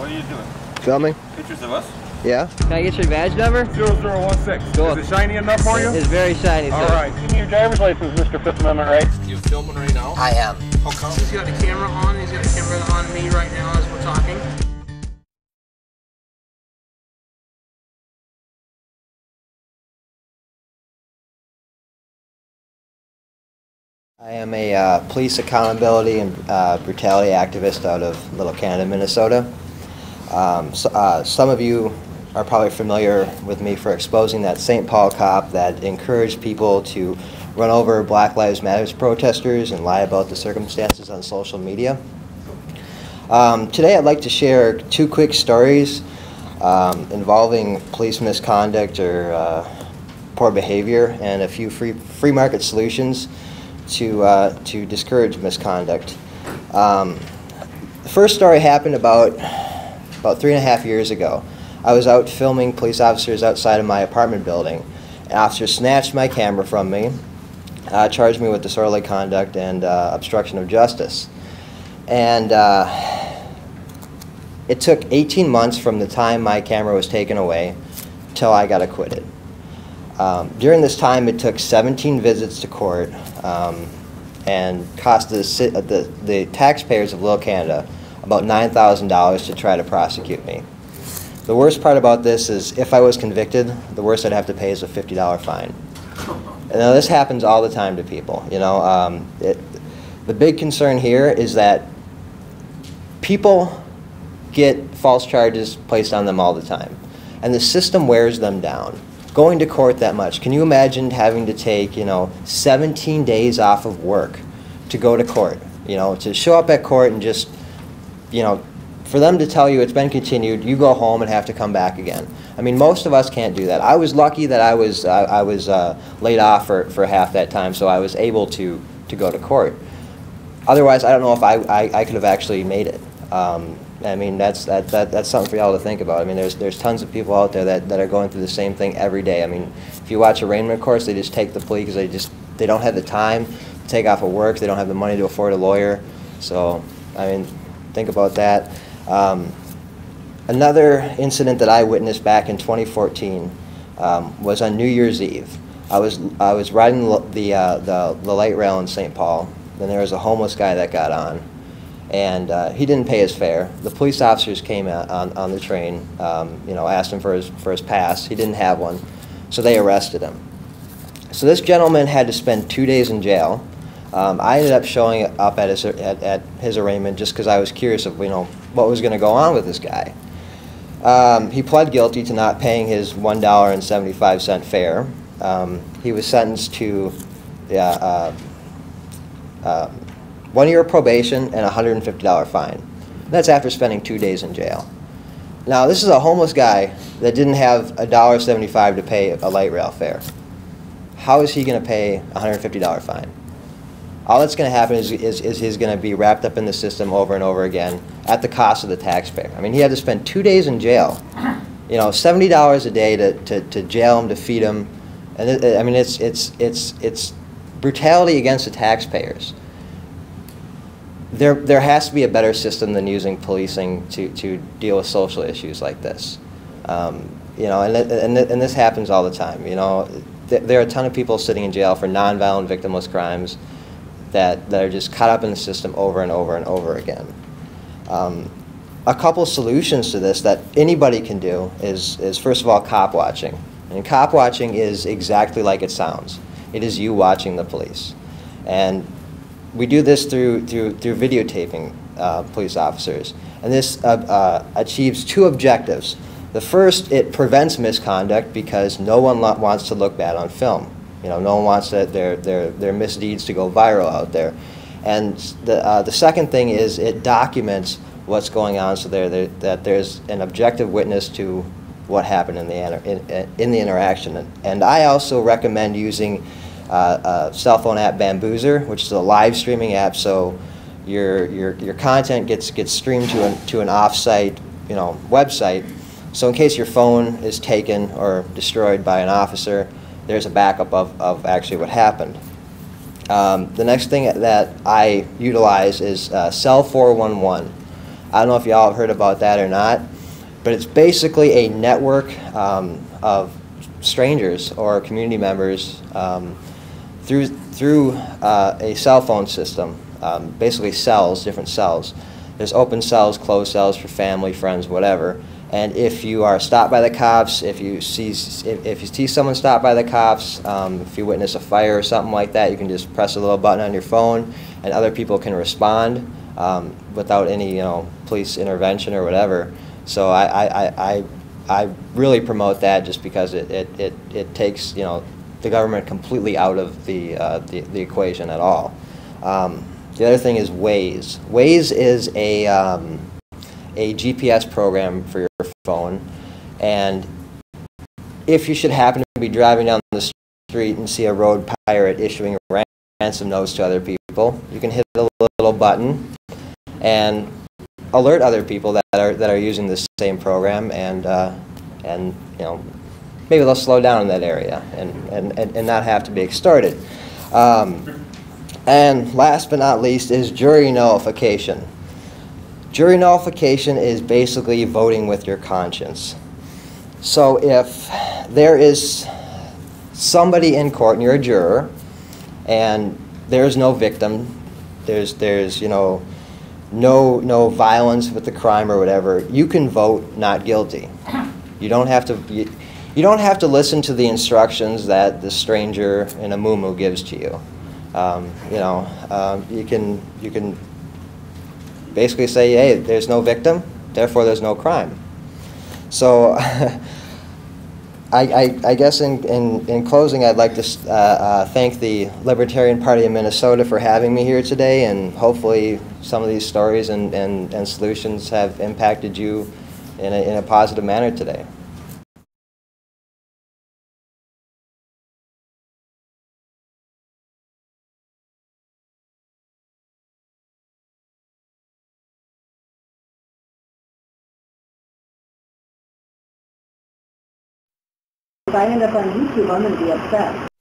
What are you doing? Filming? Pictures of us? Yeah. Can I get your badge number? 0016. Cool. Is it shiny enough for you? It's very shiny, sir. All right. Give me your driver's license, Mr. Fifth Amendment, right? You filming right now? I am. How come? He's got the camera on. He's got the camera on me right now as we're talking. I am a police accountability and brutality activist out of Little Canada, Minnesota. Some of you are probably familiar with me for exposing that St. Paul cop that encouraged people to run over Black Lives Matter protesters and lie about the circumstances on social media. Today I'd like to share two quick stories involving police misconduct or poor behavior and a few free market solutions to discourage misconduct. The first story happened about 3.5 years ago. I was out filming police officers outside of my apartment building. An officer snatched my camera from me, charged me with disorderly conduct and obstruction of justice. And it took 18 months from the time my camera was taken away till I got acquitted. During this time, it took 17 visits to court and cost the taxpayers of Little Canada about $9,000 to try to prosecute me. The worst part about this is if I was convicted, the worst I'd have to pay is a $50 fine. And now this happens all the time to people. You know, the big concern here is that people get false charges placed on them all the time, and the system wears them down. Going to court that much. Can you imagine having to take, 17 days off of work to go to court? To show up at court and just, for them to tell you it's been continued, you go home and have to come back again. I mean, most of us can't do that. I was lucky that I was laid off for half that time, so I was able to go to court. Otherwise, I don't know if I could have actually made it. I mean, that's something for y'all to think about. I mean, there's tons of people out there that are going through the same thing every day. I mean, if you watch arraignment courts, they just take the plea because they don't have the time to take off of work. They don't have the money to afford a lawyer. So, I mean, think about that. Another incident that I witnessed back in 2014 was on New Year's Eve. I was riding the light rail in St. Paul. Then there was a homeless guy that got on. And he didn't pay his fare. The police officers came out on the train, asked him for his pass. He didn't have one, so they arrested him. So this gentleman had to spend 2 days in jail. I ended up showing up at his arraignment just because I was curious of what was going to go on with this guy. He pled guilty to not paying his $1.75 fare. He was sentenced to 1 year of probation and a $150 fine. That's after spending 2 days in jail. Now, this is a homeless guy that didn't have $1.75 to pay a light rail fare. How is he going to pay a $150 fine? All that's going to happen is he's going to be wrapped up in the system over and over again at the cost of the taxpayer. I mean, he had to spend 2 days in jail. $70 a day to jail him, to feed him, and I mean, it's brutality against the taxpayers. There has to be a better system than using policing to deal with social issues like this. And this happens all the time. There are a ton of people sitting in jail for nonviolent victimless crimes that are just caught up in the system over and over and over again. A couple solutions to this that anybody can do is first of all, cop watching. And cop watching is exactly like it sounds. It is you watching the police. And we do this through videotaping police officers, and this achieves two objectives. The first, it prevents misconduct because no one wants to look bad on film. No one wants their misdeeds to go viral out there. And the second thing is it documents what's going on, so that there's an objective witness to what happened in the interaction. And I also recommend using cell phone app Bamboozer, which is a live streaming app, so your content gets streamed to an off-site website. So in case your phone is taken or destroyed by an officer, there's a backup of actually what happened. The next thing that I utilize is Cell 411. I don't know if y'all have heard about that or not, but it's basically a network of strangers or community members through a cell phone system, basically cells, different cells. There's open cells, closed cells for family, friends, whatever. And if you are stopped by the cops, if you see someone stopped by the cops, if you witness a fire or something like that, you can just press a little button on your phone, and other people can respond without any police intervention or whatever. So I really promote that just because it takes the government completely out of the equation at all. The other thing is Waze. Waze is a GPS program for your phone, and if you should happen to be driving down the street and see a road pirate issuing ransom notes to other people, you can hit a little button and alert other people that are using the same program, and maybe they'll slow down in that area and not have to be extorted. And last but not least is jury nullification. Jury nullification is basically voting with your conscience. So if there is somebody in court and you're a juror and there's no victim, there's no violence with the crime or whatever, you can vote not guilty. You don't have to listen to the instructions that the stranger in a muumuu gives to you. You can basically say, hey, there's no victim, therefore there's no crime. So I guess in closing, I'd like to thank the Libertarian Party of Minnesota for having me here today, and hopefully some of these stories and solutions have impacted you in a positive manner today. If I end up on YouTube, I'm going to be upset.